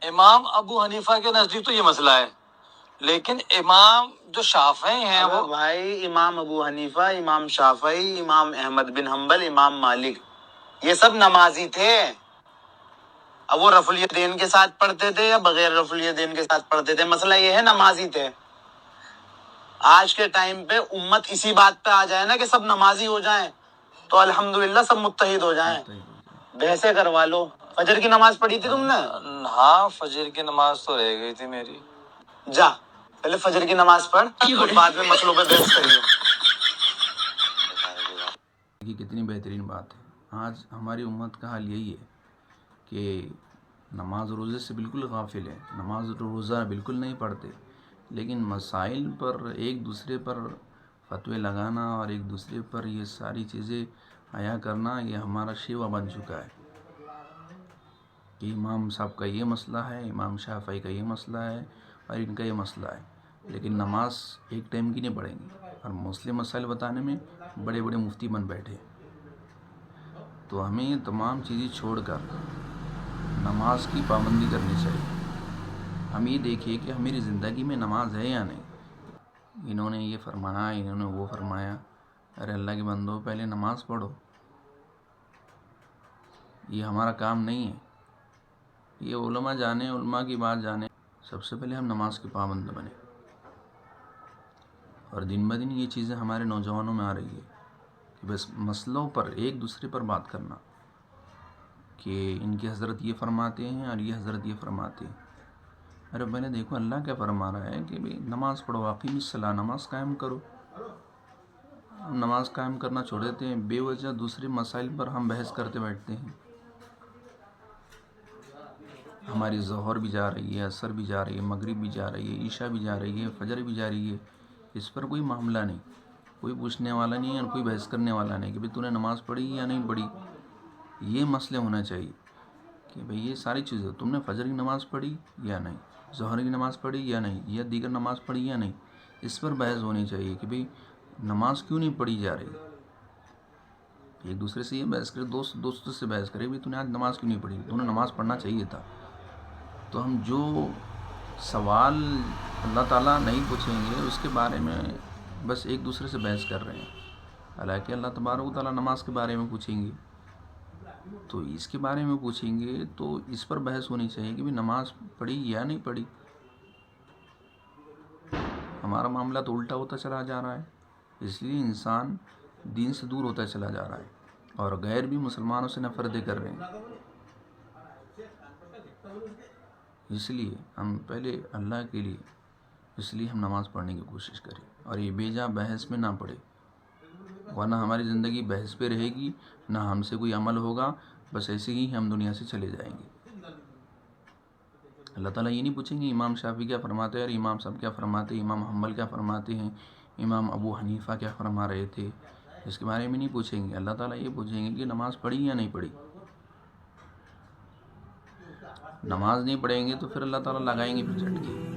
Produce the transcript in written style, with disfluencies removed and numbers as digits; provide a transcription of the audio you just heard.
امام ابو حنیفہ کے نزدیک تو یہ مسئلہ ہے، لیکن امام جو شافعی ہیں وہ بھائی امام ابو حنیفہ، امام شافعی، امام احمد بن حنبل، امام مالک، یہ سب نمازی تھے۔ اب وہ رفع الیدین کے ساتھ پڑھتے تھے یا بغیر رفع الیدین کے ساتھ پڑھتے تھے، مسئلہ یہ ہے نمازی تھے۔ آج کے ٹائم پہ امت اسی بات پہ آ جائے نا کہ سب نمازی ہو جائیں تو الحمدللہ سب متحد ہو جائیں۔ بحثیں کروا لو۔ فجر کی نماز پڑھی تھی تم نے؟ ہاں، فجر کی نماز تو رہ گئی تھی میری۔ جا پہلے فجر کی نماز پڑھ اور بعد میں مسئلوں پہ بحث کریے۔ کتنی بہترین بات ہے۔ آج ہماری امت کا حال یہی ہے کہ نماز روزے سے بالکل غافل ہے، نماز روزہ بالکل نہیں پڑھتے، لیکن مسائل پر ایک دوسرے پر فتوے لگانا اور ایک دوسرے پر یہ ساری چیزیں عیاں کرنا، یہ ہمارا شیوہ بن چکا ہے کہ امام صاحب کا یہ مسئلہ ہے، امام شافعی کا یہ مسئلہ ہے اور ان کا یہ مسئلہ ہے، لیکن نماز ایک ٹائم کی نہیں پڑھیں گے اور مسئلے مسائل بتانے میں بڑے بڑے مفتی بن بیٹھے۔ تو ہمیں یہ تمام چیزیں چھوڑ کر نماز کی پابندی کرنی چاہیے۔ ہم یہ دیکھیے کہ میری زندگی میں نماز ہے یا نہیں۔ انہوں نے یہ فرمایا، انہوں نے وہ فرمایا، ارے اللہ کے بندو پہلے نماز پڑھو۔ یہ ہمارا کام نہیں ہے، یہ علماء جانے، علماء کی بات جانے، سب سے پہلے ہم نماز کے پابند بنیں۔ اور دن بدن یہ چیزیں ہمارے نوجوانوں میں آ رہی ہے کہ بس مسئلوں پر ایک دوسرے پر بات کرنا کہ ان کی حضرت یہ فرماتے ہیں اور یہ حضرت یہ فرماتے ہیں۔ ارے پہلے دیکھو اللہ کیا فرما رہا ہے کہ بھئی نماز پڑھو، اقیم الصلاۃ، نماز قائم کرو۔ ہم نماز قائم کرنا چھوڑ دیتے ہیں، بے وجہ دوسرے مسائل پر ہم بحث کرتے بیٹھتے ہیں۔ ہماری ظہر بھی جا رہی ہے، عصر بھی جا رہی ہے، مغرب بھی جا رہی ہے، عشاء بھی جا رہی ہے، فجر بھی جا رہی ہے، اس پر کوئی معاملہ نہیں، کوئی پوچھنے والا نہیں ہے اور کوئی بحث کرنے والا نہیں کہ بھئی تو نے نماز پڑھی یا نہیں پڑھی۔ یہ مسئلے ہونا چاہیے کہ بھئی یہ ساری چیزیں تم نے فجر کی نماز پڑھی یا نہیں، ظہر کی نماز پڑھی یا نہیں، یا دیگر نماز پڑھی یا نہیں، اس پر بحث ہونی چاہیے کہ بھئی نماز کیوں نہیں پڑھی جا رہی۔ ایک دوسرے سے یہ بحث کرے، دوستوں سے بحث کرے بھی تو نے آج نماز کیوں نہیں پڑھی، تو نے نماز پڑھنا چاہیے تھا۔ تو ہم جو سوال اللہ تعالیٰ نہیں پوچھیں گے اس کے بارے میں بس ایک دوسرے سے بحث کر رہے ہیں، حالانکہ اللہ تبارک و تعالیٰ نماز کے بارے میں پوچھیں گے، تو اس کے بارے میں پوچھیں گے تو اس پر بحث ہونی چاہیے کہ بھی نماز پڑھی یا نہیں پڑھی۔ ہمارا معاملہ تو الٹا ہوتا چلا جا رہا ہے، اس لیے انسان دین سے دور ہوتا چلا جا رہا ہے اور غیر بھی مسلمانوں سے نفرتیں کر رہے ہیں۔ اس لیے ہم پہلے اللہ کے لیے، اس لیے ہم نماز پڑھنے کی کوشش کریں اور یہ بے جا بحث میں نہ پڑے، ورنہ ہماری زندگی بحث پہ رہے گی، نہ ہم سے کوئی عمل ہوگا، بس ایسے ہی ہم دنیا سے چلے جائیں گے۔ اللہ تعالیٰ یہ نہیں پوچھیں گے امام شافعی کیا فرماتے ہیں اور امام صاحب کیا فرماتے ہیں، امام حنبل کیا فرماتے ہیں، امام ابو حنیفہ کیا فرما رہے تھے، اس کے بارے میں نہیں پوچھیں گے۔ اللہ تعالیٰ یہ پوچھیں گے کہ نماز پڑھی یا نہیں پڑھی۔ نماز نہیں پڑھیں گے تو پھر اللہ تعالیٰ لگائیں گے پھر جھٹکے۔